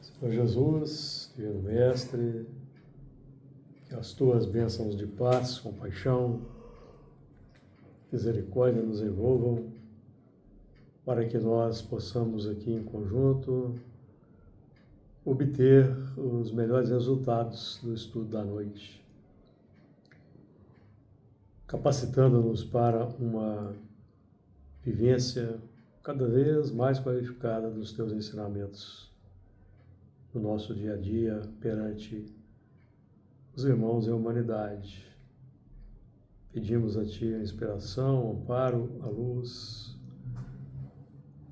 Senhor Jesus, Divino Mestre, que as tuas bênçãos de paz, compaixão, misericórdia nos envolvam, para que nós possamos aqui em conjunto obter os melhores resultados do estudo da noite, capacitando-nos para uma vivência cada vez mais qualificada dos teus ensinamentos no nosso dia a dia perante os irmãos e a humanidade. Pedimos a Ti a inspiração, o amparo, a luz,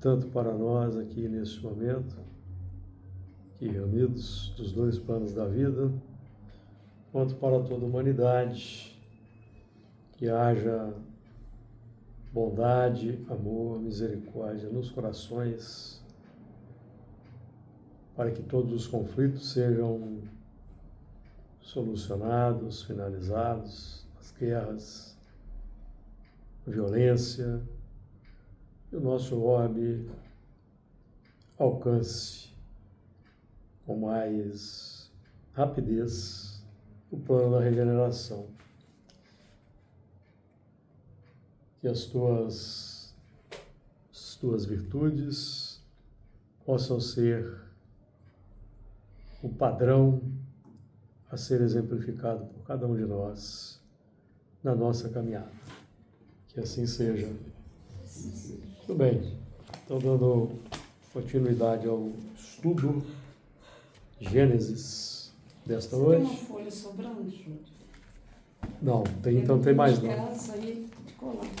tanto para nós aqui neste momento, que reunidos dos dois planos da vida, quanto para toda a humanidade, que haja bondade, amor, misericórdia nos corações, para que todos os conflitos sejam solucionados, finalizados, as guerras, a violência, e o nosso orbe alcance com mais rapidez o plano da regeneração. Que as tuas virtudes possam ser o padrão a ser exemplificado por cada um de nós na nossa caminhada. Que assim seja. Muito bem. Então, dando continuidade ao estudo Gênesis desta noite. Tem uma folha sobrando, Júlio? Não, 30 não tem mais não.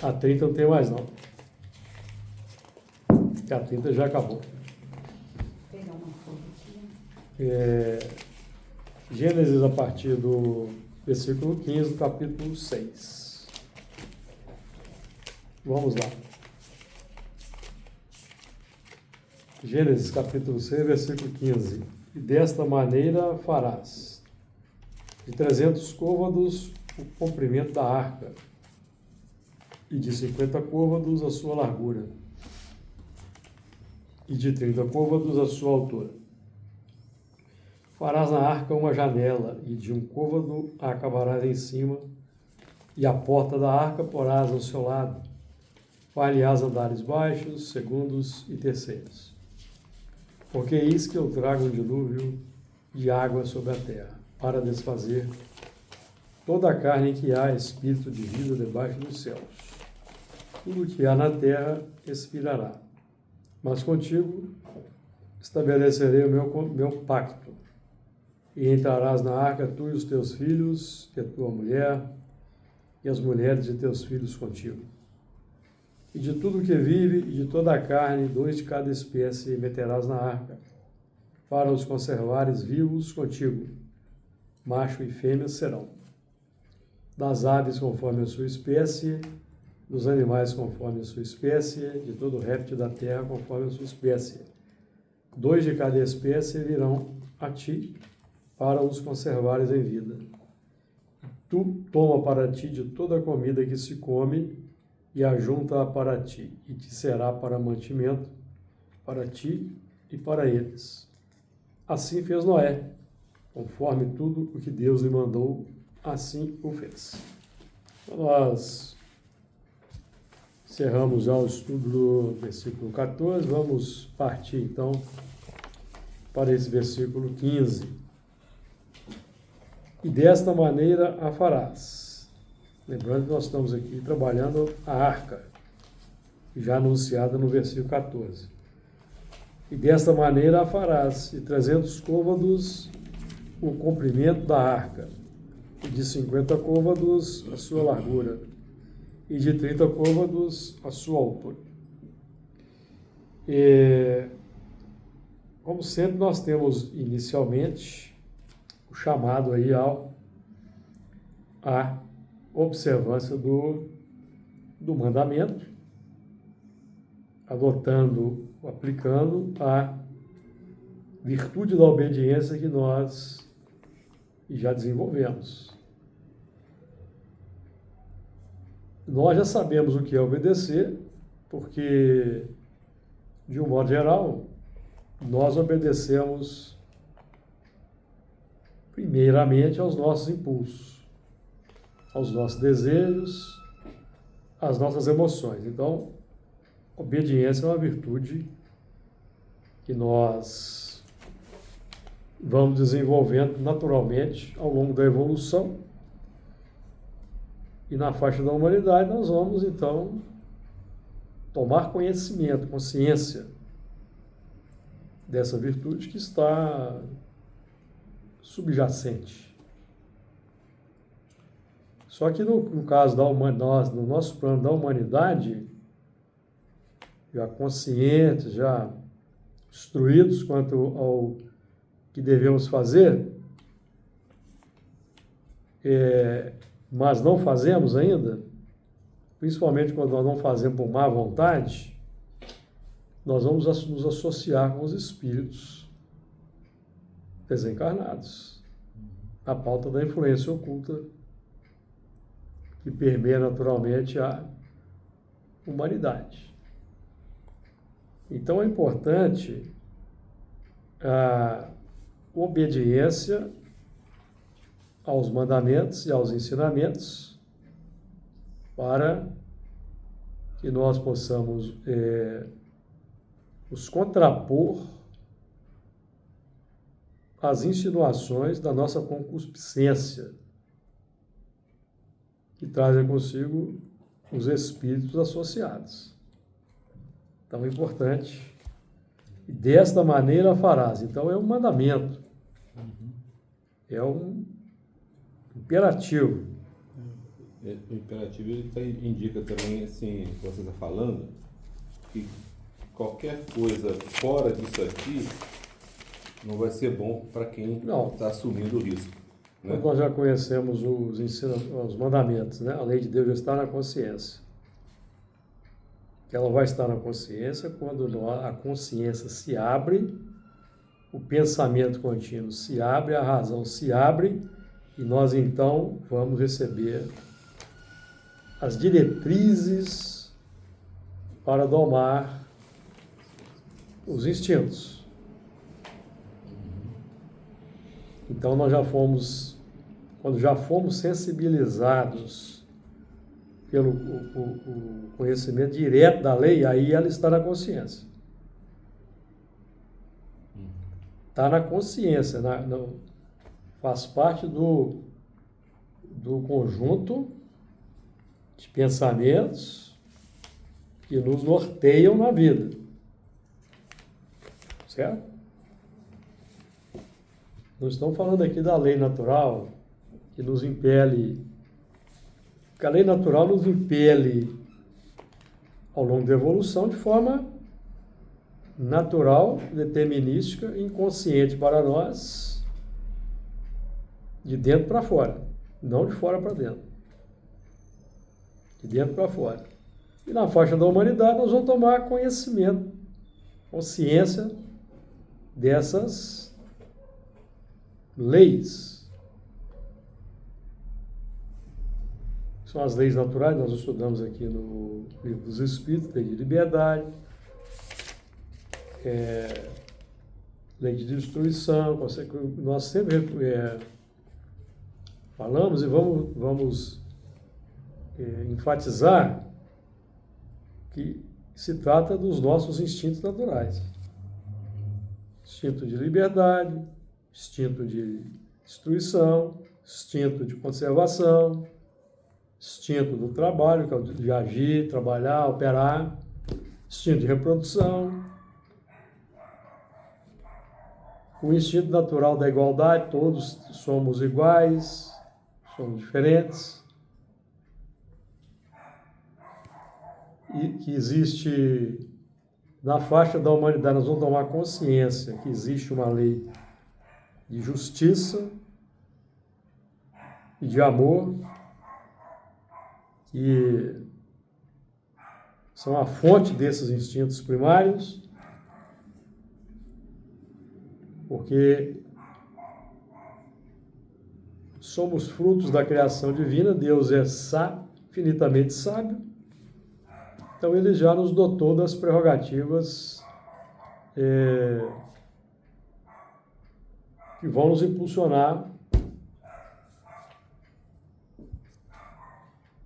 A 30 não tem mais não. A 30 já acabou. Vou pegar uma folha aqui. Gênesis a partir do versículo 15 do capítulo 6. Vamos lá. Gênesis capítulo 6, versículo 15. E desta maneira farás de 300 côvados o comprimento da arca, e de 50 côvados a sua largura, e de 30 côvados a sua altura. Farás na arca uma janela, e de um côvado a acabarás em cima, e a porta da arca porás ao seu lado. Far-lhe-ás andares baixos, segundos e terceiros. Porque eis que eu trago um dilúvio de água sobre a terra, para desfazer toda a carne em que há espírito de vida debaixo dos céus. Tudo o que há na terra expirará. Mas contigo estabelecerei o meu pacto. E entrarás na arca tu e os teus filhos, e a tua mulher, e as mulheres de teus filhos contigo. E de tudo que vive, e de toda a carne, 2 de cada espécie meterás na arca, para os conservares vivos contigo. Macho e fêmea serão. Das aves conforme a sua espécie, dos animais conforme a sua espécie, de todo réptil da terra conforme a sua espécie. 2 de cada espécie virão a ti, para os conservares em vida. Tu toma para ti de toda a comida que se come, e ajunta-a para ti, e te será para mantimento, para ti e para eles. Assim fez Noé, conforme tudo o que Deus lhe mandou, assim o fez. Então, nós encerramos já o estudo do versículo 14, vamos partir então para esse versículo 15. E desta maneira a farás. Lembrando que nós estamos aqui trabalhando a arca, já anunciada no versículo 14. E desta maneira a farás, de 300 côvados o comprimento da arca, e de 50 côvados a sua largura, e de 30 côvados a sua altura. Como sempre, nós temos inicialmente o chamado aí à observância do mandamento, adotando, aplicando a virtude da obediência que nós já desenvolvemos. Nós já sabemos o que é obedecer, porque, de um modo geral, nós obedecemos primeiramente aos nossos impulsos, aos nossos desejos, às nossas emoções. Então, obediência é uma virtude que nós vamos desenvolvendo naturalmente ao longo da evolução. E na faixa da humanidade nós vamos, então, tomar conhecimento, consciência dessa virtude que está subjacente. Só que no caso da humanidade, no nosso plano da humanidade, já conscientes, já instruídos quanto ao que devemos fazer, mas não fazemos ainda, principalmente quando nós não fazemos por má vontade, nós vamos nos associar com os espíritos desencarnados, na pauta da influência oculta que permeia naturalmente a humanidade. Então é importante a obediência aos mandamentos e aos ensinamentos para que nós possamos nos contrapor às insinuações da nossa concupiscência, que trazem consigo os espíritos associados. Então é importante. E desta maneira farás. Então é um mandamento. É um imperativo. O imperativo ele indica também, assim, o que você está falando, que qualquer coisa fora disso aqui não vai ser bom para quem está assumindo o risco. Né? Nós já conhecemos os mandamentos, né? A lei de Deus já está na consciência. Que ela vai estar na consciência quando a consciência se abre, o pensamento contínuo se abre, a razão se abre, e nós então vamos receber as diretrizes para domar os instintos. Então nós quando já fomos sensibilizados pelo o conhecimento direto da lei, aí ela está na consciência. Está na consciência, faz parte do conjunto de pensamentos que nos norteiam na vida. Certo? Não estamos falando aqui da lei natural que nos impele, porque a lei natural nos impele ao longo da evolução de forma natural, determinística, inconsciente para nós, de dentro para fora, não de fora para dentro. De dentro para fora. E na faixa da humanidade nós vamos tomar conhecimento, consciência dessas leis. São as leis naturais, nós estudamos aqui no Livro dos Espíritos, lei de liberdade, lei de destruição, nós sempre falamos e vamos enfatizar que se trata dos nossos instintos naturais. Instinto de liberdade, instinto de destruição, instinto de conservação, instinto do trabalho, que é o de agir, trabalhar, operar, instinto de reprodução, o instinto natural da igualdade, todos somos iguais, somos diferentes, e que existe, na faixa da humanidade, nós vamos tomar consciência que existe uma lei de justiça e de amor, que são a fonte desses instintos primários, porque somos frutos da criação divina, Deus é infinitamente sábio, então Ele já nos dotou das prerrogativas que vão nos impulsionar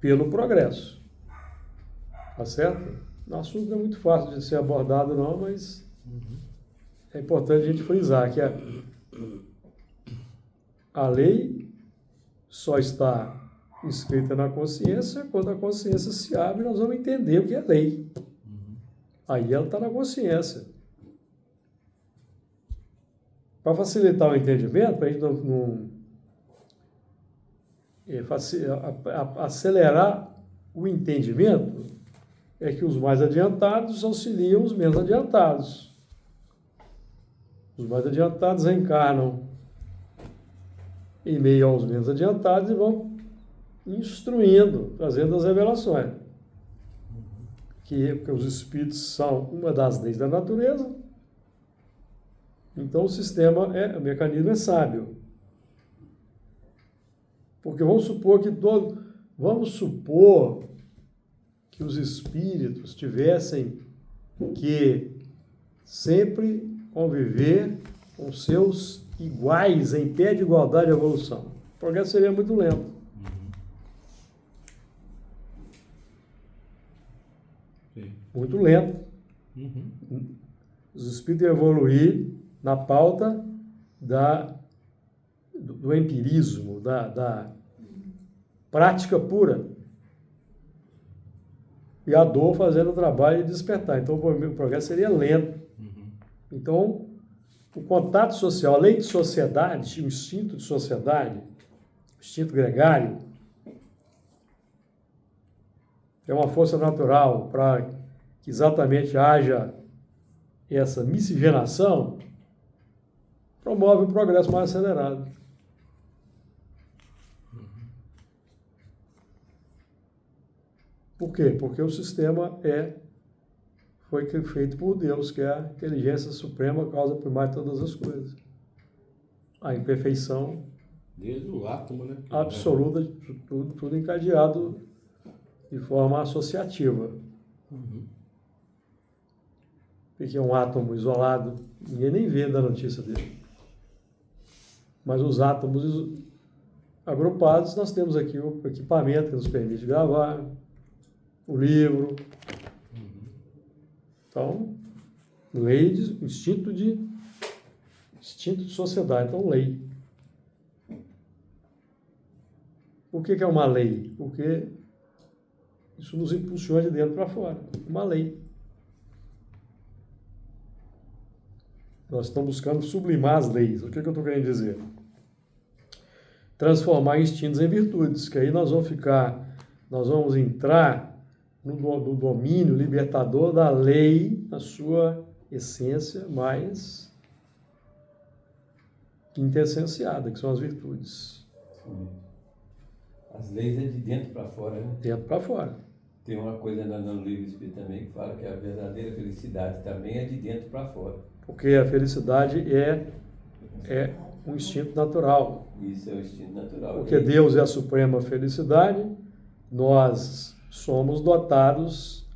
pelo progresso. Tá certo? O assunto não é muito fácil de ser abordado, não, mas é importante a gente frisar que a lei só está inscrita na consciência quando a consciência se abre, nós vamos entender o que é lei. Aí ela está na consciência. Para facilitar o entendimento, para a gente acelerar o entendimento, é que os mais adiantados auxiliam os menos adiantados. Os mais adiantados reencarnam em meio aos menos adiantados e vão instruindo, trazendo as revelações. Que os espíritos são uma das leis da natureza. Então o mecanismo é sábio. Porque vamos supor que os espíritos tivessem que sempre conviver com seus iguais em pé de igualdade e evolução. O progresso seria muito lento. Muito lento. Os espíritos iam evoluir na pauta do empirismo, da prática pura. E a dor fazendo o trabalho de despertar. Então o progresso seria lento. Então, o contato social, a lei de sociedade, o instinto de sociedade, o instinto gregário, é uma força natural para que exatamente haja essa miscigenação, promove um progresso mais acelerado. Por quê? Porque o sistema foi feito por Deus, que é a inteligência suprema, a causa primária de todas as coisas. A imperfeição desde o átomo, né? Absoluta, tudo encadeado de forma associativa. Porque é um átomo isolado, ninguém nem vê da notícia dele. Mas os átomos agrupados, nós temos aqui o equipamento que nos permite gravar, o livro. Então, lei de instinto de sociedade, então lei. Por que é uma lei? Porque isso nos impulsiona de dentro para fora. Uma lei. Nós estamos buscando sublimar as leis. O que eu estou querendo dizer? Transformar instintos em virtudes, que aí nós vamos entrar no domínio libertador da lei, na sua essência mais quintessenciada, que são as virtudes. As leis é de dentro para fora, né? Dentro para fora. Tem uma coisa no livro Espírito também que fala que a verdadeira felicidade também é de dentro para fora. Porque a felicidade é um instinto natural. Isso é o instinto natural. Porque Deus é a suprema felicidade, nós somos dotados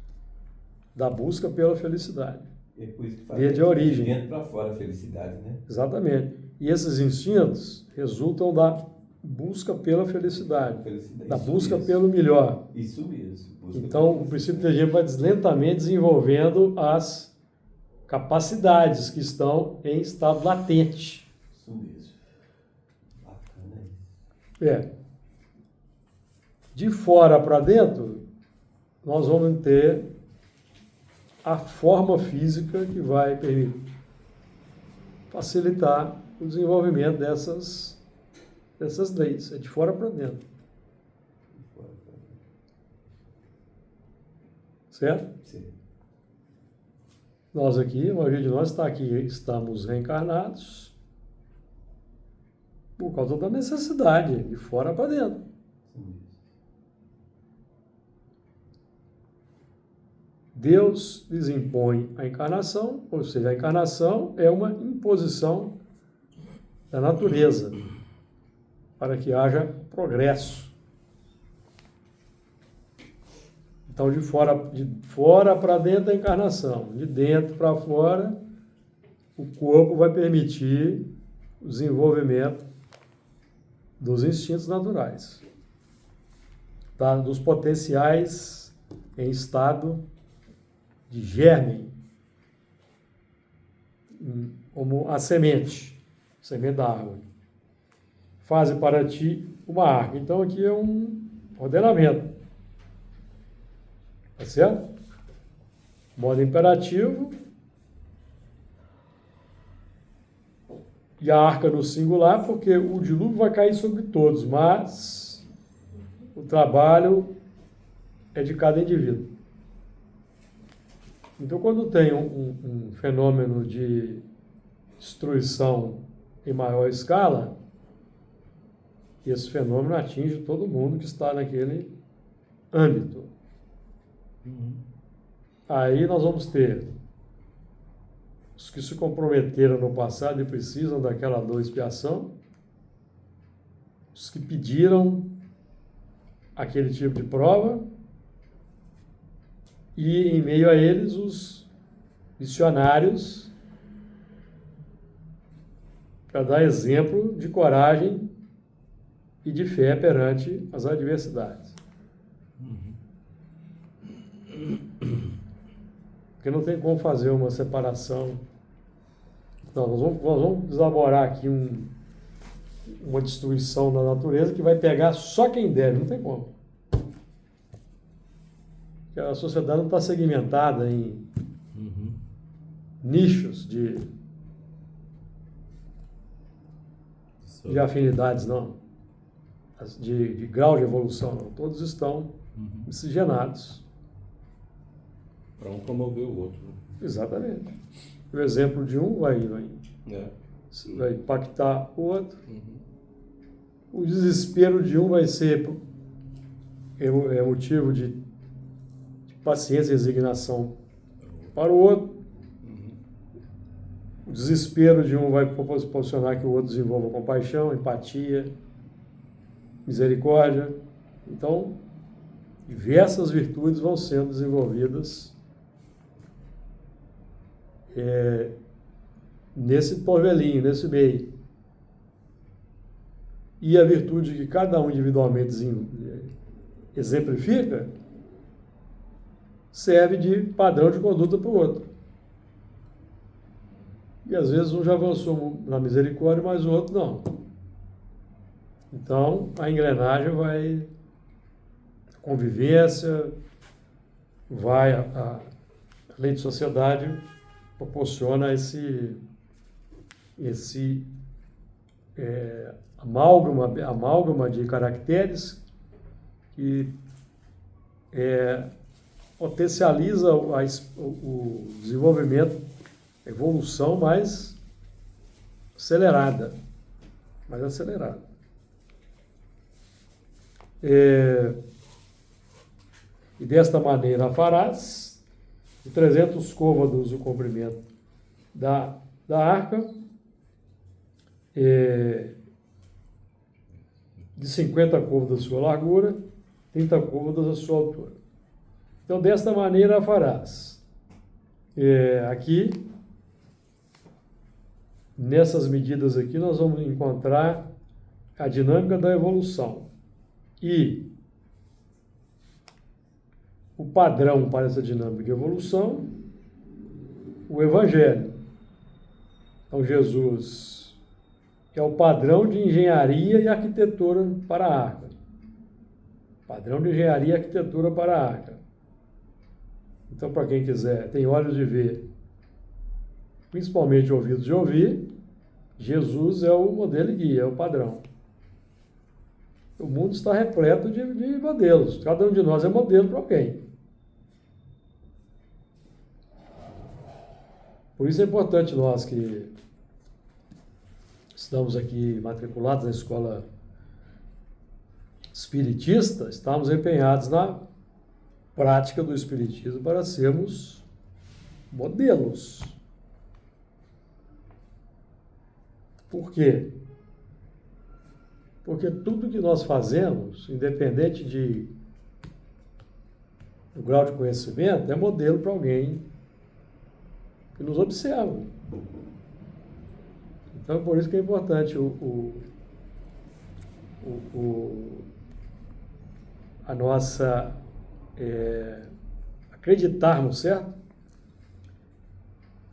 da busca pela felicidade. É por isso que fala Via de origem. De dentro para fora a felicidade, né? Exatamente. E esses instintos resultam da busca pela felicidade, da busca pelo melhor. Isso mesmo. Então, o princípio inteligente vai lentamente desenvolvendo as capacidades que estão em estado latente. Isso mesmo. Bacana isso. De fora para dentro, nós vamos ter a forma física que vai facilitar o desenvolvimento dessas leis. É de fora para dentro. Certo? Sim. Nós aqui, a maioria de nós está aqui, estamos reencarnados por causa da necessidade, de fora para dentro. Sim. Deus lhes impõe a encarnação, ou seja, a encarnação é uma imposição da natureza para que haja progresso. Então, de fora para dentro da encarnação, de dentro para fora, o corpo vai permitir o desenvolvimento dos instintos naturais. dos potenciais em estado de germe, como a semente da árvore. Faze para ti uma arca. Então aqui é um ordenamento. Tá certo? Modo imperativo. E a arca no singular, porque o dilúvio vai cair sobre todos, mas o trabalho é de cada indivíduo. Então, quando tem um fenômeno de destruição em maior escala, esse fenômeno atinge todo mundo que está naquele âmbito. Aí nós vamos ter os que se comprometeram no passado e precisam daquela dor e expiação, os que pediram aquele tipo de prova, e em meio a eles os missionários, para dar exemplo de coragem e de fé perante as adversidades. Porque não tem como fazer uma separação. Não, nós vamos elaborar aqui uma destruição da natureza que vai pegar só quem deve, não tem como. Porque a sociedade não está segmentada em nichos de afinidades, não. De grau de evolução, não. Todos estão miscigenados. Para um promover o outro. Exatamente. O exemplo de um vai impactar o outro. O desespero de um vai ser motivo de paciência e resignação para o outro. O desespero de um vai proporcionar que o outro desenvolva compaixão, empatia, misericórdia. Então, diversas virtudes vão sendo desenvolvidas nesse torvelinho, nesse meio. E a virtude que cada um individualmente exemplifica serve de padrão de conduta para o outro. E às vezes um já avançou na misericórdia, mas o outro não. Então a engrenagem vai, a convivência, a lei de sociedade proporciona esse amálgama de caracteres que potencializa o desenvolvimento, a evolução mais acelerada. E desta maneira farás de 300 côvados o comprimento da arca, de 50 côvados a sua largura, 30 côvados a sua altura. Então, desta maneira farás. Aqui, nessas medidas aqui, nós vamos encontrar a dinâmica da evolução. E o padrão para essa dinâmica de evolução, o Evangelho. Então, Jesus é o padrão de engenharia e arquitetura para a arca. Padrão de engenharia e arquitetura para a arca. Então, para quem quiser, tem olhos de ver, principalmente ouvidos de ouvir, Jesus é o modelo e guia, é o padrão. O mundo está repleto de modelos. Cada um de nós é modelo para alguém. Por isso é importante nós que estamos aqui matriculados na escola espiritista, estamos empenhados na prática do espiritismo para sermos modelos. Por quê? Porque tudo que nós fazemos, independente do grau de conhecimento, é modelo para alguém que nos observa. Então, por isso que é importante a nossa acreditarmos, certo?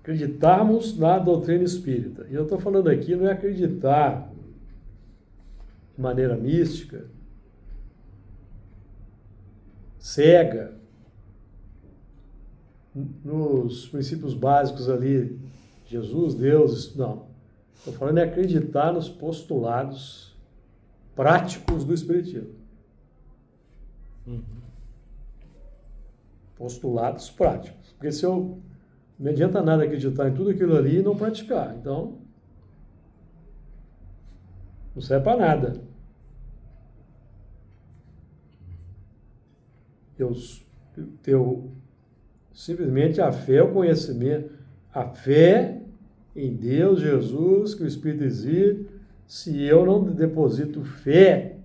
Acreditarmos na doutrina espírita. E eu estou falando aqui não é acreditar de maneira mística, cega, nos princípios básicos ali, Jesus, Deus, não. Estou falando é acreditar nos postulados práticos do Espiritismo. Postulados práticos. Porque se eu não adianta nada acreditar em tudo aquilo ali e não praticar. Então, não serve para nada. Simplesmente a fé, o conhecimento, a fé em Deus, Jesus, que o Espírito existe. Se eu não deposito fé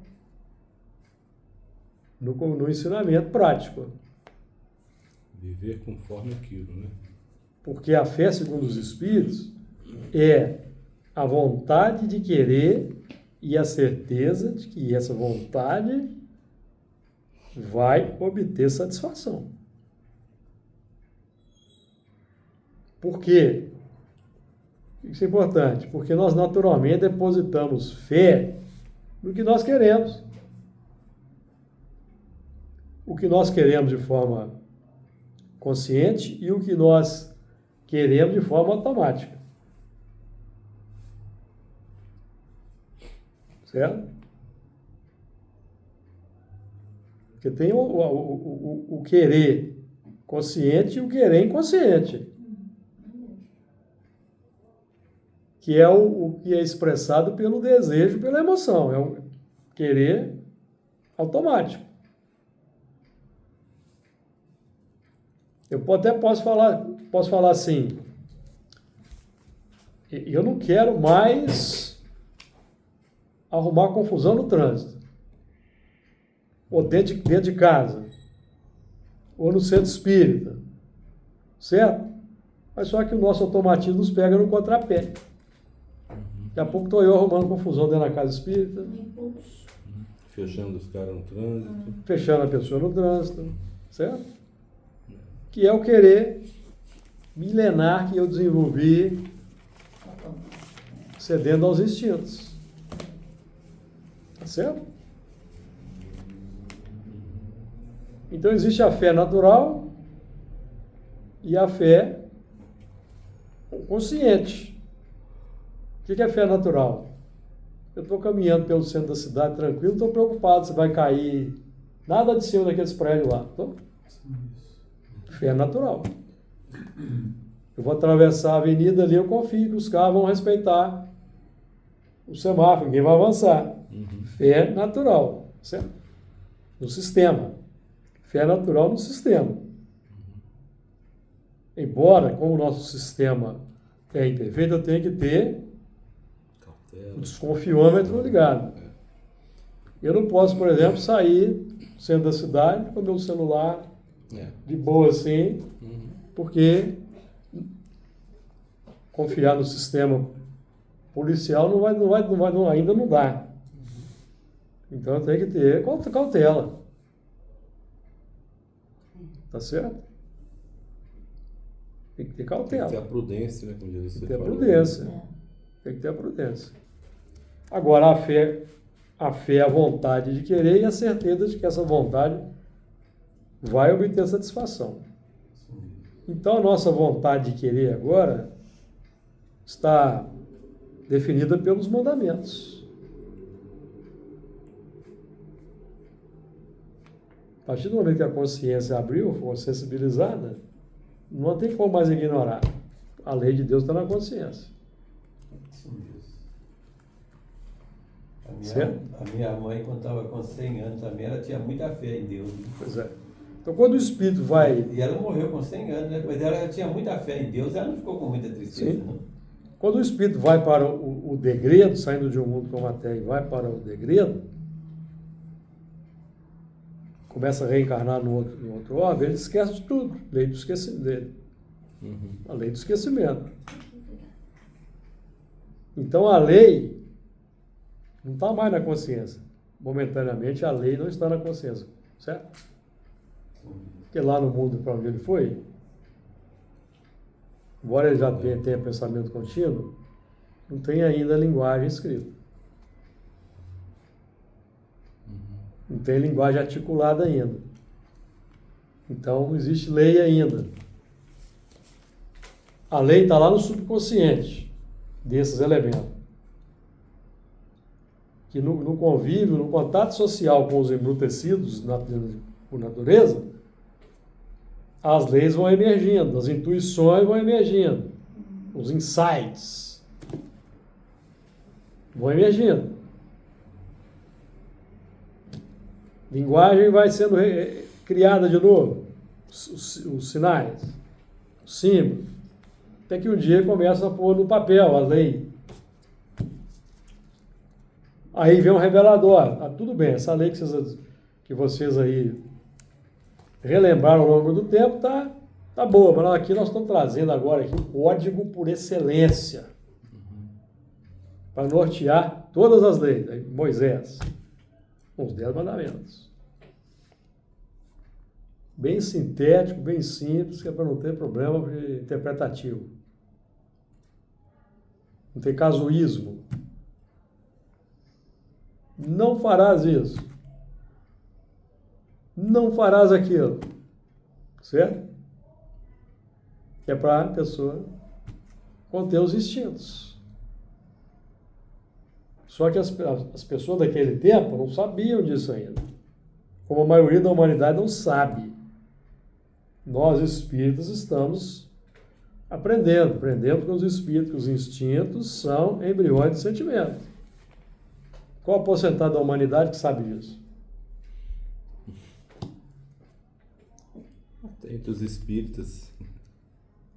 no ensinamento prático. Viver conforme aquilo, né? Porque a fé, segundo os Espíritos, é a vontade de querer e a certeza de que essa vontade vai obter satisfação. Por quê? Isso é importante, porque nós naturalmente depositamos fé no que nós queremos. O que nós queremos de forma consciente e o que nós queremos de forma automática. Certo? Porque tem o querer consciente e o querer inconsciente. Que é o que é expressado pelo desejo, pela emoção. É o querer automático. Eu até posso falar assim, eu não quero mais arrumar confusão no trânsito, ou dentro de casa, ou no centro espírita, certo? Mas só que o nosso automatismo nos pega no contrapé. Daqui a pouco estou eu arrumando confusão dentro da casa espírita. Fechando os caras no trânsito. Fechando a pessoa no trânsito, certo? Que é o querer milenar que eu desenvolvi cedendo aos instintos. Tá certo? Então existe a fé natural e a fé consciente. O que é fé natural? Eu estou caminhando pelo centro da cidade tranquilo, não estou preocupado se vai cair nada de cima daqueles prédios lá. Tô? Fé natural. Eu vou atravessar a avenida ali, eu confio que os carros vão respeitar o semáforo, ninguém vai avançar. Fé natural, certo? No sistema. Fé natural no sistema. Embora, como o nosso sistema é imperfeito, eu tenho que ter o desconfiômetro ligado. Eu não posso, por exemplo, sair do centro da cidade com o meu celular de boa assim, porque confiar no sistema policial ainda não dá. Então tem que ter cautela. Tá certo? Tem que ter cautela. Tem que ter a prudência, né? Como Tem você que ter a falou. prudência. Tem que ter a prudência. Agora, a fé é a vontade de querer e a certeza de que essa vontade vai obter satisfação. Então, a nossa vontade de querer agora está definida pelos mandamentos. A partir do momento que a consciência abriu, for sensibilizada, não tem como mais ignorar. A lei de Deus está na consciência. Isso mesmo. Certo? A minha mãe, quando estava com 100 anos também, ela tinha muita fé em Deus. Pois é. Então, quando o espírito vai... E ela morreu com 100 anos, né? Mas ela tinha muita fé em Deus, ela não ficou com muita tristeza, Sim. não. Quando o espírito vai para o degredo, saindo de um mundo como a Terra e vai para o degredo, começa a reencarnar no outro órgão, ele esquece de tudo. Lei do esquecimento. A lei do esquecimento. Então, a lei não está mais na consciência. Momentaneamente, a lei não está na consciência. certo? Porque lá no mundo para onde ele foi, embora ele já tenha pensamento contínuo, não tem ainda linguagem escrita. Não tem linguagem articulada ainda. Então, não existe lei ainda. A lei está lá no subconsciente desses elementos. Que no convívio, no contato social com os embrutecidos por natureza, as leis vão emergindo, as intuições vão emergindo, os insights vão emergindo. Linguagem vai sendo criada de novo, os sinais, os símbolos, até que um dia começa a pôr no papel a lei. Aí vem um revelador. Ah, tudo bem, essa lei que vocês aí relembraram ao longo do tempo tá boa, mas aqui nós estamos trazendo agora aqui o código por excelência para nortear todas as leis. Aí, Moisés, os 10 mandamentos. Bem sintético, bem simples, que é para não ter problema interpretativo. Não tem casuísmo. Não farás isso. Não farás aquilo. Certo? Que é para a pessoa conter os instintos. Só que as pessoas daquele tempo não sabiam disso ainda. Como a maioria da humanidade não sabe. Nós, espíritos, estamos aprendendo que os espíritos, que os instintos são embriões de sentimento. Qual a porcentagem da humanidade que sabe disso? Entre os espíritas,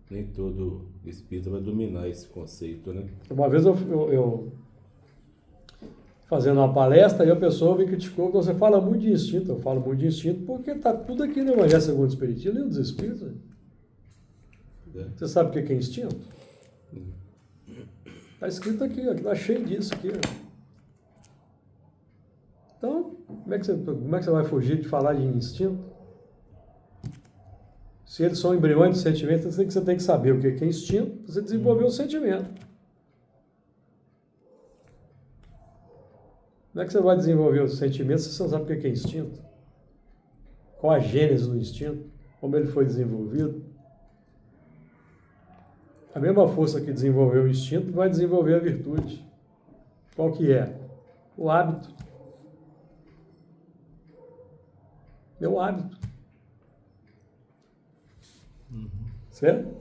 nem todo espírita vai dominar esse conceito, né? Uma vez eu fazendo uma palestra, e a pessoa me criticou que você fala muito de instinto. Eu falo muito de instinto porque está tudo aqui no Evangelho segundo o Espiritismo, livro dos Espíritos. Você sabe o que é instinto? Está escrito aqui, está cheio disso aqui. Então, como é que você vai fugir de falar de instinto? Se eles são embriões de sentimento, você tem que saber o que é instinto, para você desenvolver o sentimento. Como é que você vai desenvolver o sentimento se você não sabe o que é instinto? Qual a gênese do instinto? Como ele foi desenvolvido? A mesma força que desenvolveu o instinto vai desenvolver a virtude. Qual que é? O hábito. É o hábito. Certo?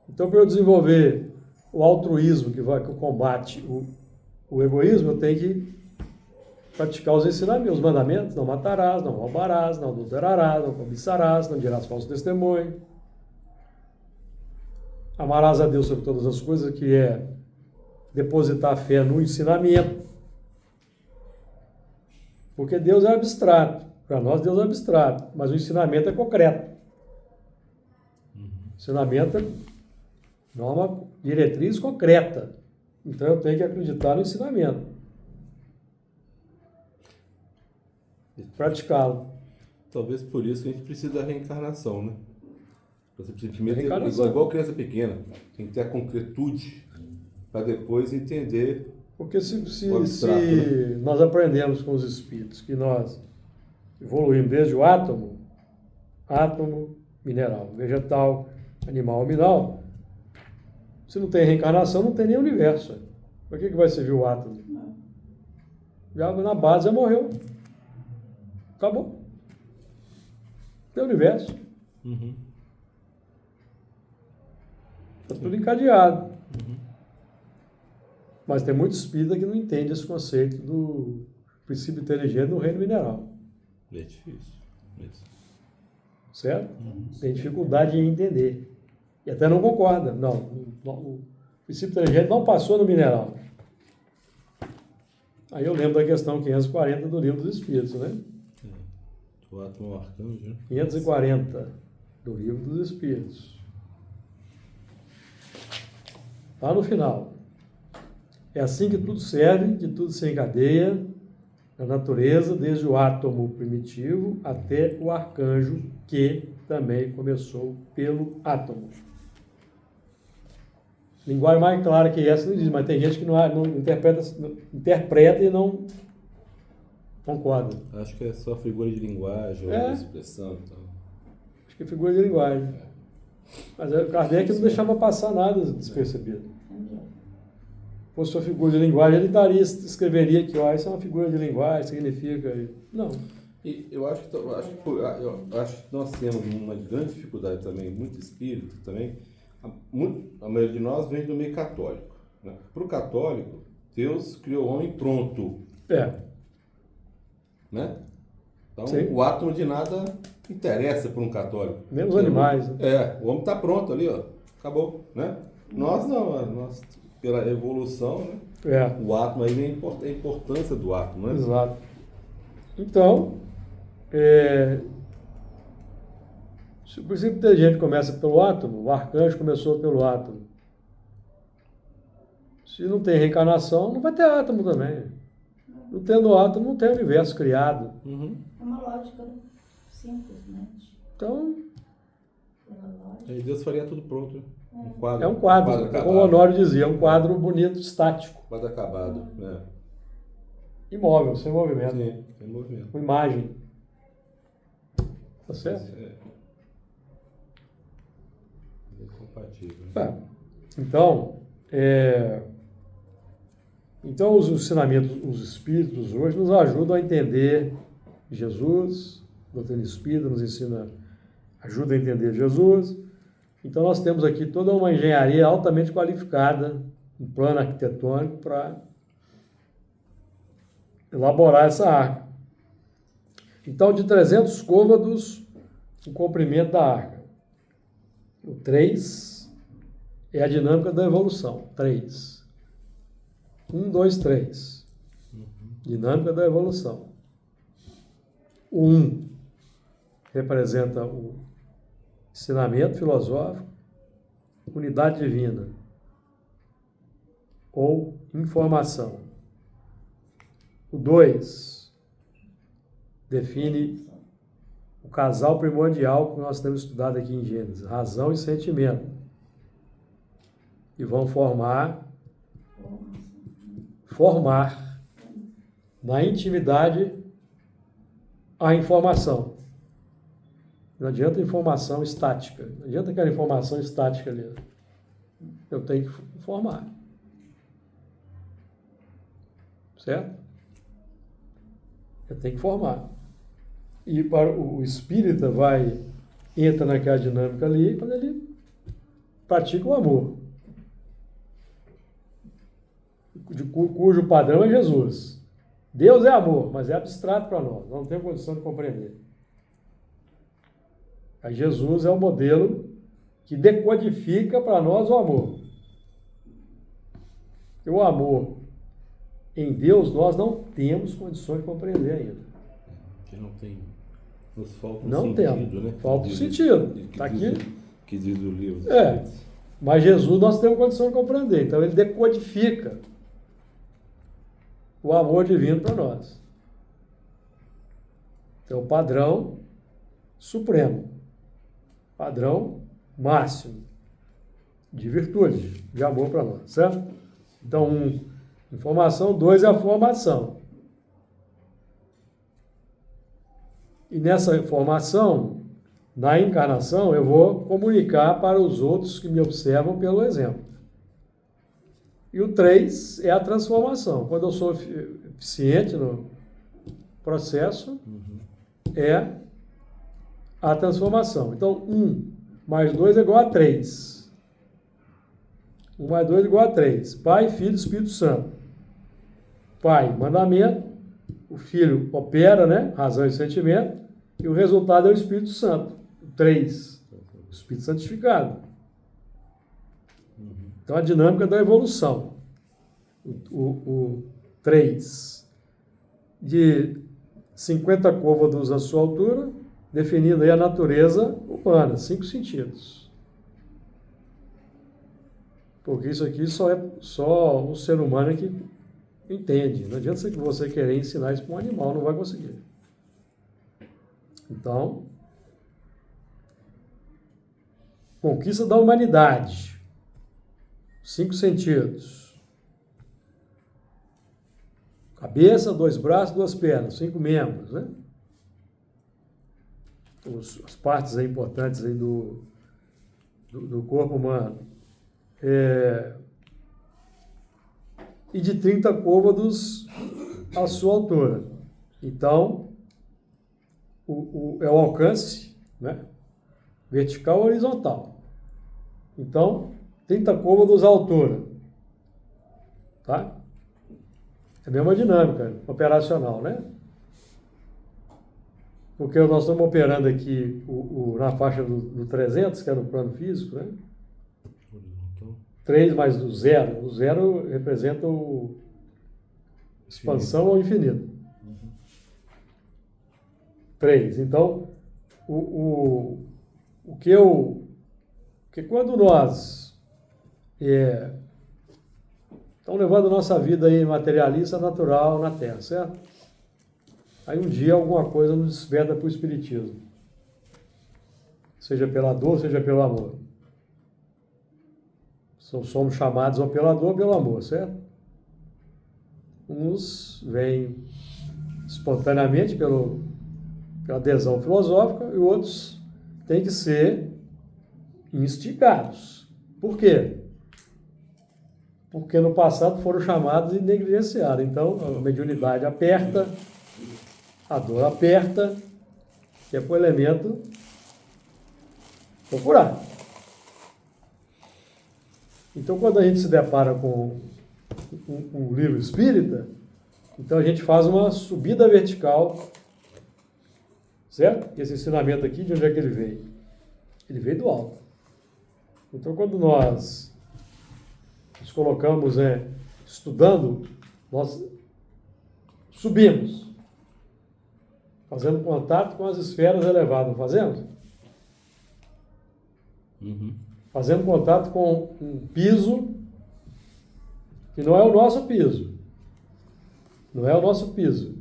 Então, para eu desenvolver o altruísmo que combate o egoísmo, eu tenho que praticar os ensinamentos, os mandamentos. Não matarás, não roubarás, não adulterarás, não cobiçarás, não dirás falso testemunho. Amarás a Deus sobre todas as coisas, que é depositar a fé no ensinamento. Porque Deus é abstrato. Para nós, Deus é abstrato, mas o ensinamento é concreto. O ensinamento é uma diretriz concreta. Então, eu tenho que acreditar no ensinamento. Praticá-lo. Talvez por isso que a gente precisa da reencarnação, né? Você precisa primeiro Reencarnação. igual criança pequena, tem que ter a concretude para depois entender. Porque se abstrato, né? nós aprendemos com os espíritos que nós evoluímos desde o átomo, mineral, vegetal, animal, mineral, se não tem reencarnação, não tem nem universo. Para que vai servir o átomo? Já na base já morreu. Acabou. Não tem universo. Está tudo encadeado. Mas tem muito espírita que não entende esse conceito do princípio inteligente no reino mineral. É difícil. Certo? Tem dificuldade em entender. E até não concorda. Não, o princípio inteligente não passou no mineral. Aí eu lembro da questão 540 do Livro dos Espíritos, né? O átomo é um arcanjo, né? 540 do Livro dos Espíritos. Lá no final. É assim que tudo serve, que tudo se encadeia, da natureza, desde o átomo primitivo até o arcanjo, que também começou pelo átomo. Linguagem mais clara que essa não existe, mas tem gente que não interpreta e não concorda. Acho que é só figura de linguagem ou de expressão. Então. Acho que é figura de linguagem. Mas o Kardec não deixava passar nada despercebido. Se fosse uma figura de linguagem, ele escreveria que isso é uma figura de linguagem, significa... Não. E eu acho que nós temos uma grande dificuldade também, muito espírito também. A maioria de nós vem do meio católico. Né? Para o católico, Deus criou o homem pronto. Né? Então, Sim. o átomo de nada interessa para um católico. Menos animais. O homem está pronto ali, ó. Acabou. Né? Nós não, nós, pela evolução, né? O átomo aí vem a importância do átomo. Né? Exato. Então, se o princípio inteligente começa pelo átomo, o arcanjo começou pelo átomo. Se não tem reencarnação, não vai ter átomo também. Não tendo átomo, não tem universo criado. É uma lógica simplesmente. Então, Pela lógica. Aí Deus faria tudo pronto. Um quadro, é um quadro, acabado. como o Honório dizia, é um quadro bonito, estático, Quadro acabado. Né? imóvel, sem movimento, Sim, tem movimento. com imagem. Tá certo? É compatível. Então, os ensinamentos, os espíritos hoje nos ajudam a entender Jesus, a doutrina espírita nos ajuda a entender Jesus. Então, nós temos aqui toda uma engenharia altamente qualificada, um plano arquitetônico para elaborar essa arca. Então, de 300 côvados, o comprimento da arca. O 3 é a dinâmica da evolução. 3. 1, 2, 3. Dinâmica da evolução. O 1 representa o ensinamento filosófico, unidade divina ou informação. O 2 define o casal primordial que nós temos estudado aqui em Gênesis, razão e sentimento. E vão formar na intimidade a informação. Não adianta informação estática. Não adianta aquela informação estática ali. Eu tenho que informar. Certo? Eu tenho que formar. E para o espírita entra naquela dinâmica ali quando ele pratica o amor. Cujo padrão é Jesus. Deus é amor, mas é abstrato para nós. Não temos condição de compreender. Aí Jesus é o modelo que decodifica para nós o amor. E o amor em Deus nós não temos condições de compreender ainda. Que não tem. Nos falta um não sentido, temos. Né? Falta o sentido. Está aqui. Que diz o livro. Mas Jesus nós temos condição de compreender. Então ele decodifica o amor divino para nós. Então, o padrão supremo, padrão máximo de virtude, de amor para nós, certo? Então, 1, informação, 2 é a formação. E nessa formação, na encarnação, eu vou comunicar para os outros que me observam pelo exemplo. E o 3 é a transformação. Quando eu sou eficiente no processo, é a transformação. Então, 1 mais 2 é igual a 3. 1 mais 2 é igual a 3. Pai, Filho, Espírito Santo. Pai, mandamento. O Filho opera, né? Razão e sentimento. E o resultado é o Espírito Santo. 3. O Espírito Santificado. Então, a dinâmica da evolução. O 3, de 50 côvados à sua altura, definindo aí a natureza humana, 5 sentidos. Porque isso aqui só o ser humano é que entende. Não adianta você querer ensinar isso para um animal, não vai conseguir. Então, conquista da humanidade. 5 sentidos. Cabeça, 2 braços, 2 pernas, 5 membros, né? As partes aí importantes aí do corpo humano. E de 30 côvados à sua altura. Então, é o alcance, né? Vertical ou horizontal. Então, 30 côvados à altura. Tá? É a mesma dinâmica operacional, né? Porque nós estamos operando aqui na faixa do 300, que é no plano físico, né? 3 mais do 0. O 0 representa expansão ao infinito. 3. Então, que quando nós estamos levando a nossa vida aí materialista, natural na Terra, certo? Aí um dia alguma coisa nos desperta para o Espiritismo. Seja pela dor, seja pelo amor. Somos chamados ou pela dor ou pelo amor, certo? Uns vêm espontaneamente pela adesão filosófica e outros têm que ser instigados. Por quê? Porque no passado foram chamados e negligenciados. Então, a mediunidade aperta, a dor aperta, que é para o elemento procurar. Então, quando a gente se depara com um livro espírita, então a gente faz uma subida vertical, certo? Esse ensinamento aqui, de onde é que ele veio? Ele veio do alto. Então, quando nós nos colocamos estudando, nós subimos, fazendo contato com as esferas elevadas, não fazemos? Uhum. Fazendo contato com um piso que não é o nosso piso. Não é o nosso piso.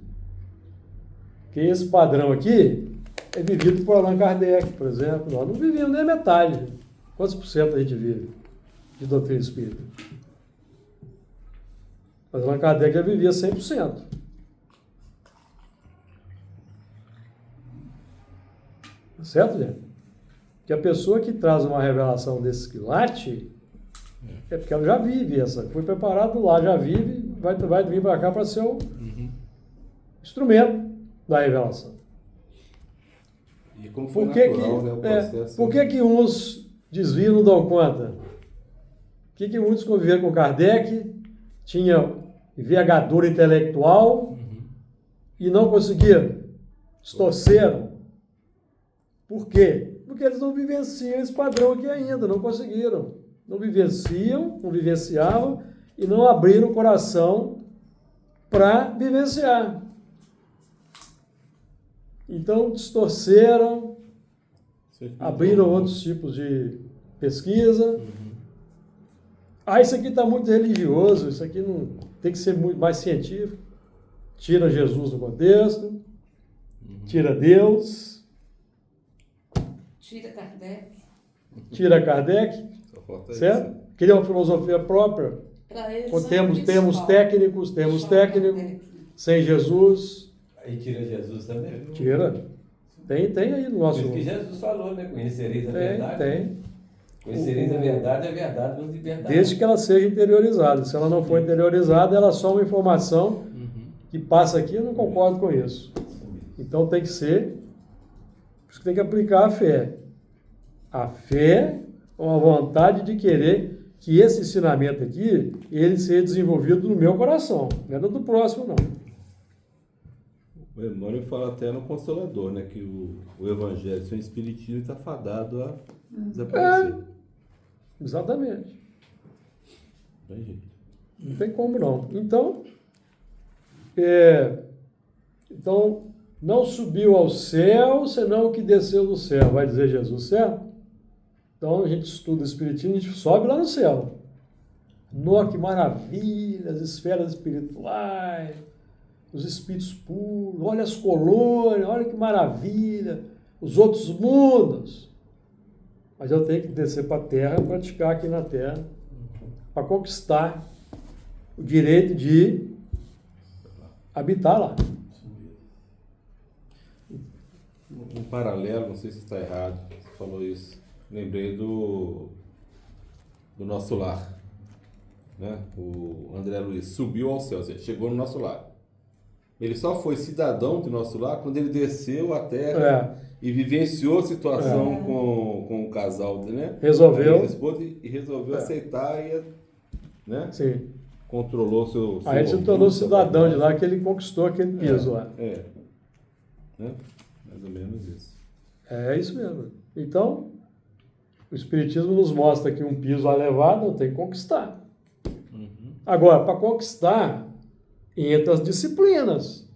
Porque esse padrão aqui é vivido por Allan Kardec, por exemplo. Nós não vivíamos nem a metade. Quantos por cento a gente vive de doutrina espírita? Mas Allan Kardec já vivia 100%. Certo, gente? Que a pessoa que traz uma revelação desse quilate é porque ela já vive foi preparado lá, já vive, vai vir para cá para ser o instrumento da revelação. E como foi natural, né, o processo... Por que uns desviam e não dão conta? Por que muitos conviveram com Kardec, tinham envergadura intelectual e não conseguiram? Distorceram. Por quê? Porque eles não vivenciam esse padrão aqui ainda, não conseguiram. Não vivenciavam e não abriram o coração para vivenciar. Então, distorceram, abriram outros tipos de pesquisa. Isso aqui está muito religioso, isso aqui não tem que ser muito mais científico. Tira Jesus do contexto, tira Deus. Tira Kardec, certo? Cria uma filosofia própria. Temos técnicos, sem Jesus. Aí tira Jesus também? Tira. Tem aí no nosso... Isso que Jesus falou, né? Conhecereis a verdade. Tem. Conhecereis a verdade nos libertará. Desde que ela seja interiorizada. Se ela não for interiorizada, ela é só uma informação que passa aqui, eu não concordo com isso. Então tem que ser... Por isso que tem que aplicar a fé. A fé com a vontade de querer que esse ensinamento aqui, ele seja desenvolvido no meu coração, não é do próximo, não. O Emmanuel fala até no Consolador, né, que o Evangelho sem o Espiritismo está fadado a desaparecer. Exatamente. Tem jeito. Não tem como, não. Então, não subiu ao céu, senão o que desceu do céu, vai dizer Jesus, certo? Então, a gente estuda o Espiritismo, a gente sobe lá no céu. Nossa, que maravilha, as esferas espirituais, os espíritos puros, olha as colônias, olha que maravilha, os outros mundos. Mas eu tenho que descer para a Terra, praticar aqui na Terra, para conquistar o direito de habitar lá. Um paralelo, não sei se está errado, você falou isso. Lembrei do nosso lar. Né? O André Luiz subiu ao céu, ou seja, chegou no nosso lar. Ele só foi cidadão do nosso lar quando ele desceu à terra e vivenciou a situação com o casal, né? Resolveu. E resolveu aceitar e, né? Sim. Controlou seu Aí ele se tornou cidadão de lá, que ele conquistou aquele piso lá. Né? Mais ou menos isso. É isso mesmo. Então, o Espiritismo nos mostra que um piso elevado tem que conquistar. Agora, para conquistar, entra as disciplinas.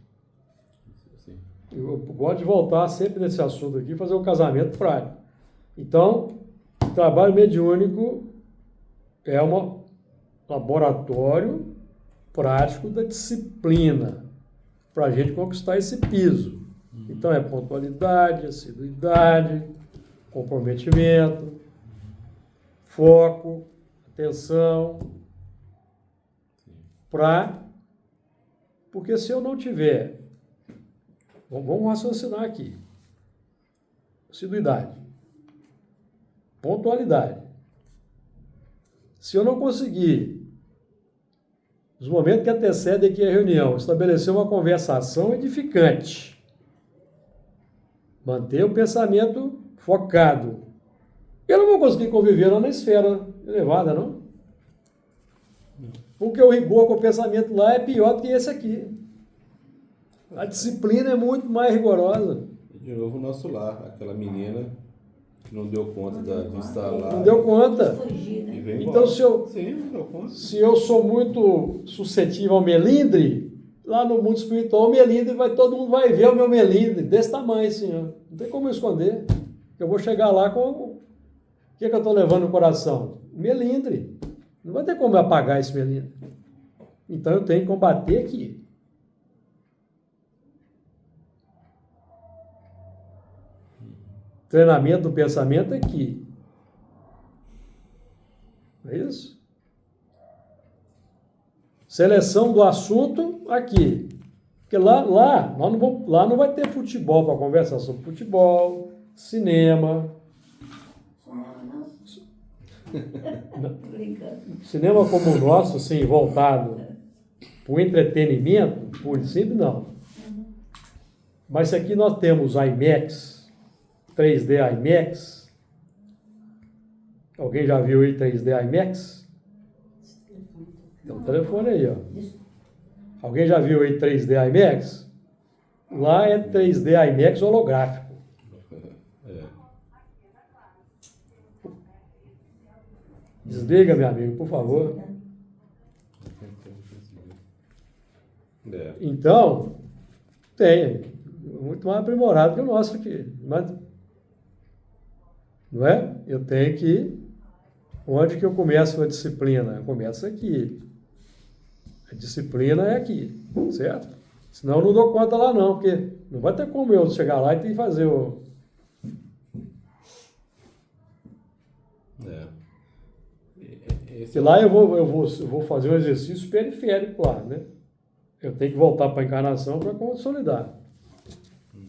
Sim. Eu gosto de voltar sempre nesse assunto aqui, fazer um casamento prático. Então, o trabalho mediúnico é um laboratório prático da disciplina, para a gente conquistar esse piso. Então, é pontualidade, assiduidade, comprometimento, foco, atenção, porque se eu não tiver, vamos raciocinar aqui, assiduidade, pontualidade. Se eu não conseguir, nos momentos que antecedem aqui a reunião, estabelecer uma conversação edificante, manter o pensamento focado, eu não vou conseguir conviver lá na esfera elevada, não. Porque o rigor com o pensamento lá é pior do que esse aqui. A disciplina é muito mais rigorosa. E de novo o nosso lar, aquela menina que não deu conta de estar lá. Não deu conta. Fugir, né? E veio Então, embora. Sim, não deu conta. se eu sou muito suscetível ao melindre, lá no mundo espiritual, o melindre todo mundo vai ver o meu melindre, desse tamanho assim, ó. Não tem como eu esconder. Eu vou chegar lá com... O que eu estou levando no coração? Melindre. Não vai ter como eu apagar esse melindre. Então eu tenho que combater aqui. Treinamento do pensamento aqui. Não é isso? Seleção do assunto aqui. Porque lá não vai ter futebol para conversar sobre futebol, cinema. Brincando. Cinema como o nosso, assim, voltado para o entretenimento, puro e simples, não. Mas se aqui nós temos IMAX, 3D IMAX. Alguém já viu aí 3D IMAX? Tem um telefone aí, ó. Alguém já viu aí 3D IMAX? Lá é 3D IMAX holográfico. Desliga, meu amigo, por favor. Então, tem. Muito mais aprimorado que o nosso aqui. Mas, não é? Eu tenho que... Onde que eu começo a disciplina? Eu começo aqui. A disciplina é aqui, certo? Senão eu não dou conta lá não, porque não vai ter como eu chegar lá e ter que fazer o... Porque lá eu vou fazer um exercício periférico lá, né? Eu tenho que voltar para a encarnação para consolidar.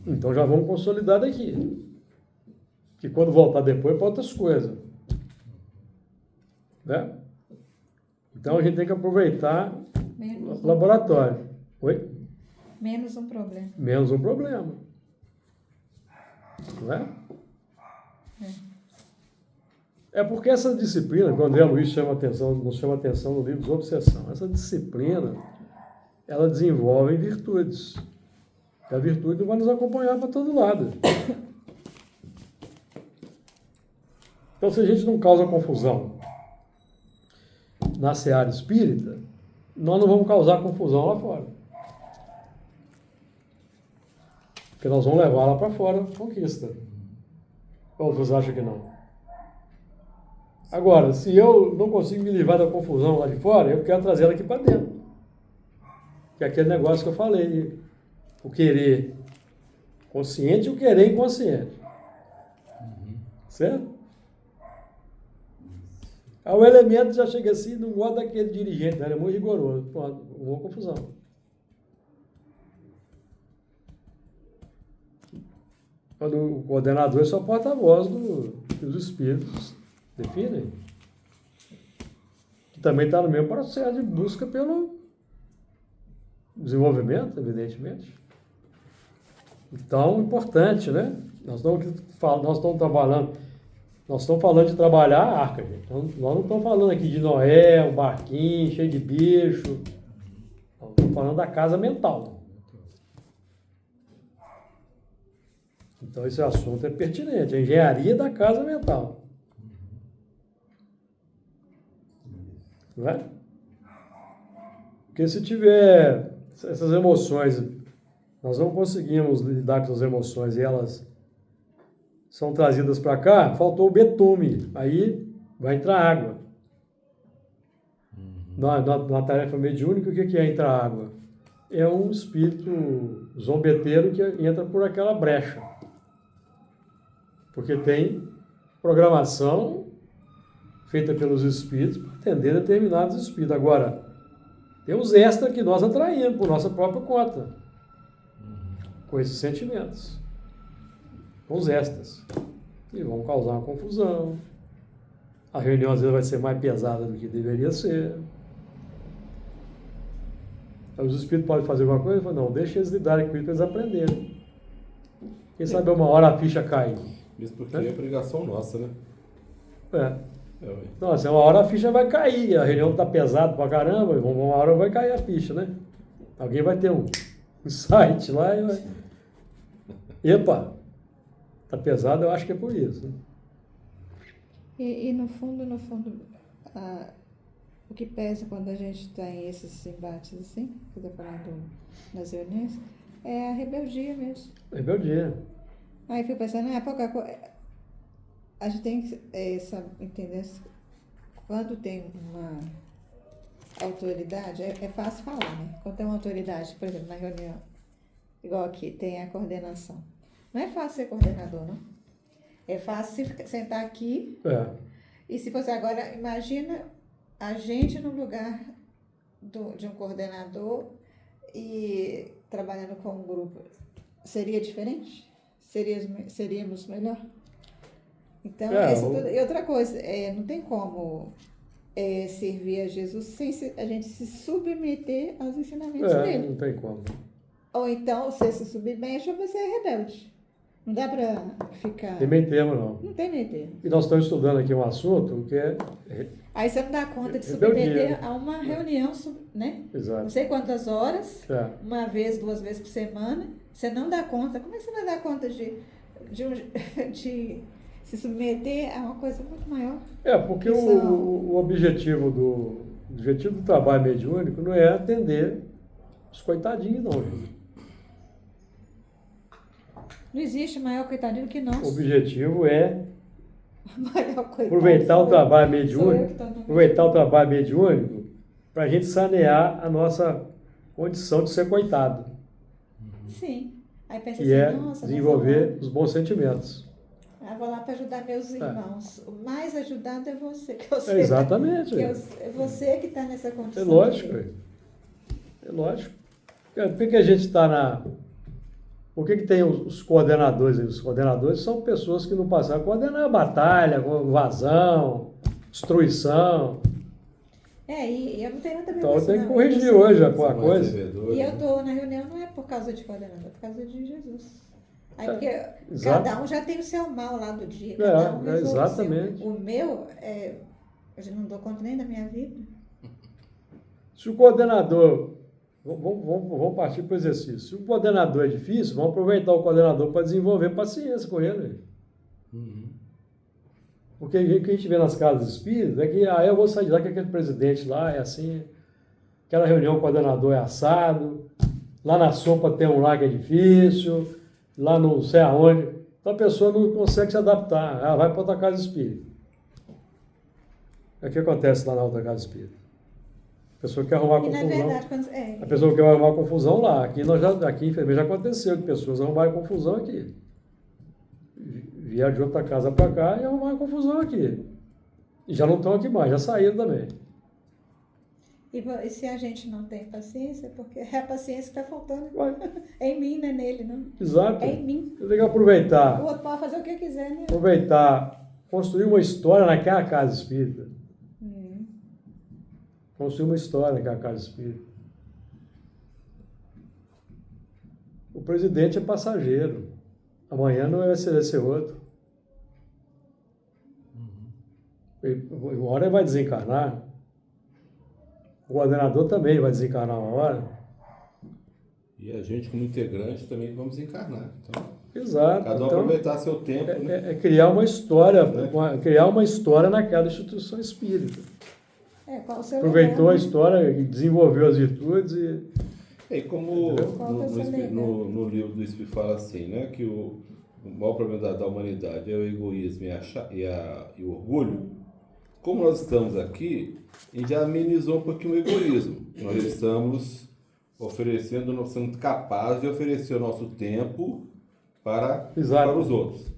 Então já vamos consolidar daqui. Que quando voltar depois para outras coisas. Né? Então a gente tem que aproveitar o laboratório. Oi? Menos um problema. Menos um problema. Não é? É porque essa disciplina, quando o André Luiz nos chama atenção no livro Desobsessão, essa disciplina, ela desenvolve virtudes. E a virtude vai nos acompanhar para todo lado. Então, se a gente não causa confusão na seara espírita, nós não vamos causar confusão lá fora. Porque nós vamos levar lá para fora a conquista. Ou vocês acham que não? Agora, se eu não consigo me livrar da confusão lá de fora, eu quero trazer ela aqui para dentro. Que é aquele negócio que eu falei, o querer consciente e o querer inconsciente. Certo? Aí o elemento já chega assim, não gosta daquele dirigente, né? Ele é muito rigoroso. Pronto, uma confusão. Quando o coordenador é só porta-voz que os espíritos definem. Que também está no mesmo processo de busca pelo desenvolvimento, evidentemente. Então, importante, né? Nós estamos falando de trabalhar a arca, gente. Então, nós não estamos falando aqui de Noé, um barquinho cheio de bicho. Nós estamos falando da casa mental. Então, esse assunto é pertinente. A engenharia da casa mental. Não é? Porque se tiver essas emoções, nós não conseguimos lidar com essas emoções e elas são trazidas para cá, faltou o betume, aí vai entrar água. Na tarefa mediúnica, o que é entrar água? É um espírito zombeteiro que entra por aquela brecha. Porque tem programação feita pelos espíritos para atender determinados espíritos. Agora, tem os extras que nós atraímos por nossa própria conta, com esses sentimentos. Os extras, que vão causar uma confusão. A reunião às vezes vai ser mais pesada do que deveria ser. Aí os espíritos podem fazer alguma coisa? Não, deixa eles lidarem com isso para eles aprenderem. Quem sabe uma hora a ficha cai. Isso porque é obrigação nossa, né? Então, assim, uma hora a ficha vai cair, a reunião está pesada pra caramba, uma hora vai cair a ficha, né? Alguém vai ter um insight lá e vai... Epa! Tá pesado, eu acho que é por isso. Né? E no fundo, o que pesa quando a gente está em esses embates assim, que eu estou falando nas reuniões, é a rebeldia mesmo. Rebeldia. Aí eu fico pensando, pouca coisa. A gente tem que entender, quando tem uma autoridade, é fácil falar, né? Quando tem uma autoridade, por exemplo, na reunião, igual aqui, tem a coordenação. Não é fácil ser coordenador, não. É fácil sentar aqui. E se você agora, imagina a gente no lugar de um coordenador e trabalhando com um grupo. Seria diferente? Seríamos melhor? Então, e outra coisa, não tem como servir a Jesus sem a gente se submeter aos ensinamentos dele. Não tem como. Ou então, você se submete ou você é rebelde. Não dá para ficar... Tem meio termo, não. Não tem meio termo. E nós estamos estudando aqui um assunto que é... Aí você não dá conta de rebeldia. submeter a uma reunião, né? Exato. Não sei quantas horas, uma vez, 2 vezes por semana, você não dá conta. Como é que você vai dar conta de se submeter a uma coisa muito maior? Porque o objetivo do trabalho mediúnico não é atender os coitadinhos, não, gente. Não existe maior coitadinho que nós. O objetivo é aproveitar o trabalho mediúnico para a gente sanear a nossa condição de ser coitado. Sim. Aí pensa que assim, nossa, desenvolver os bons sentimentos. Eu vou lá para ajudar meus irmãos. O mais ajudado é você. Que eu sei, exatamente. É você que está nessa condição. É lógico. É lógico. Por que a gente está na... Por que tem os coordenadores? Os coordenadores são pessoas que no passado coordenaram batalha, invasão, destruição. E eu não tenho nada a ver então com isso. Então tem que corrigir hoje a coisa. E eu estou na reunião não é por causa de coordenador, é por causa de Jesus. Aí porque cada um já tem o seu mal lá do dia. Cada um exatamente. O meu, eu já não dou conta nem da minha vida. Se o coordenador... Vamos partir para o exercício. Se o coordenador é difícil, vamos aproveitar o coordenador para desenvolver paciência com ele. Porque o que a gente vê nas casas espíritas é que eu vou sair de lá que aquele presidente lá é assim, aquela reunião com o coordenador é assado, lá na sopa tem um lá que é difícil, lá não sei aonde. Então a pessoa não consegue se adaptar, ela vai para outra casa espírita. É o que acontece lá na outra casa espírita. A pessoa quer arrumar E na confusão. verdade, quando, A pessoa quer arrumar confusão lá. Aqui, infelizmente, já aconteceu de pessoas arrumarem confusão aqui. Vieram de outra casa para cá e arrumaram confusão aqui. E já não estão aqui mais, já saíram também. e se a gente não tem paciência, porque é a paciência que está faltando. Vai. É em mim, não é nele, não. Exato. É em mim. Tem que aproveitar. O outro pode fazer o que quiser, né? Aproveitar, construir uma história naquela casa espírita. Construir uma história naquela casa espírita. O presidente é passageiro. Amanhã não vai ser outro. Uma hora ele vai desencarnar. O coordenador também vai desencarnar uma hora. E a gente, como integrante, também vamos encarnar. Então, Exato. cada um Então, aproveitar seu tempo, né? é criar uma história, Né? criar uma história naquela instituição espírita. Qual o seu Aproveitou lugar, a história, desenvolveu as virtudes e... E como Qual que é o seu legado? no livro do Espírito fala assim, né, que o maior problema da humanidade é o egoísmo e o orgulho, como nós estamos aqui, a gente já amenizou um pouquinho o egoísmo. Nós estamos oferecendo, nós somos capazes de oferecer o nosso tempo para os outros.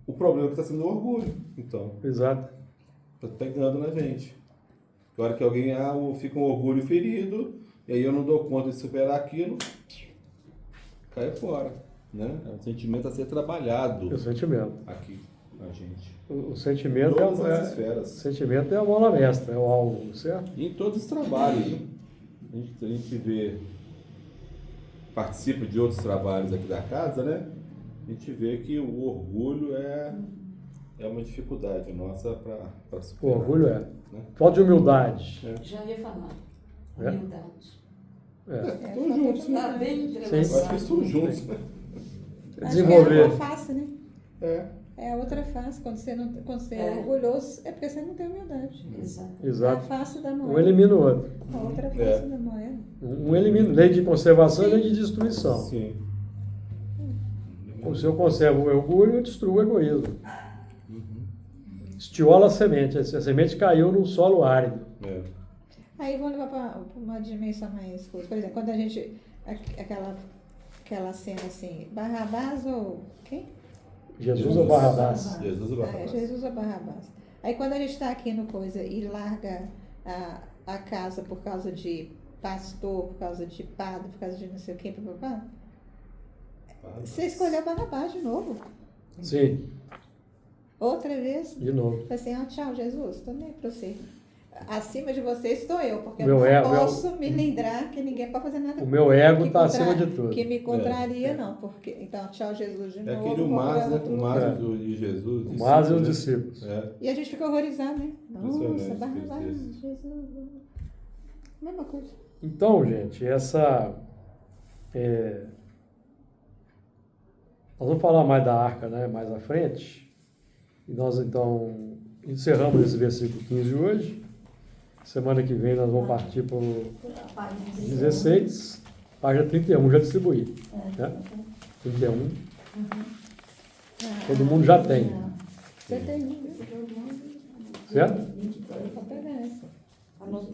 O problema é que está sendo o orgulho, então. Exato. Está pegando na gente. Agora que alguém fica um orgulho ferido, e aí eu não dou conta de superar aquilo, cai fora. Né? É um sentimento a ser trabalhado É o sentimento. aqui na gente. O sentimento Todas as esferas. O sentimento é a mola mestra, é o alvo, certo? E em todos os trabalhos. Né? A gente vê, participa de outros trabalhos aqui da casa, né? A gente vê que o orgulho é uma dificuldade nossa para O superar. orgulho é. Né? Falta de humildade. Já ia falar. É? Humildade. Estão juntos, né? Está bem Eu entrelaçado. acho que estão juntos, né? Desenvolver. É a face, né? É a outra face. Quando você é orgulhoso, é porque você não tem humildade. Exato. É a Exato. face da moeda. Um elimina o outro. A outra face da moeda. Um elimina. Lei de conservação e lei de destruição. Sim. Se eu conservo o orgulho, eu destruo o egoísmo. Estiola a semente. A semente caiu num solo árido. É. Aí vamos levar para uma dimensão mais coisa. Por exemplo, quando a gente. Aquela cena assim, Barrabás ou quem? Jesus ou Barrabás? Jesus ou Barrabás? Jesus ou Barrabás. Aí quando a gente está aqui no coisa e larga a casa por causa de pastor, por causa de padre, por causa de não sei o quê, papapá, você escolheu Barrabás de novo. Sim, Outra vez. de novo. Falei assim, tchau, Jesus, estou nem para você. Acima de você estou eu, porque Meu eu ego, não posso me lembrar que ninguém pode fazer nada. O meu ego que está contra- acima de tudo. Que me contraria, não. Porque, então, tchau, Jesus de É novo. aquele o vamos mas, ver né? outro O lugar. mas de Jesus. O mas e os né? discípulos. É. E a gente fica horrorizado, né? Nossa, Impressionante, Barrabás, isso. Jesus. Mesma coisa. Então, gente, nós vamos falar mais da arca, né, mais à frente. E nós, então, encerramos esse versículo 15 hoje. Semana que vem nós vamos partir para o 16, página 31, já distribuí. Né? 31. Todo mundo já tem. Você tem, né? Certo? Vou pegar essa. Anotei.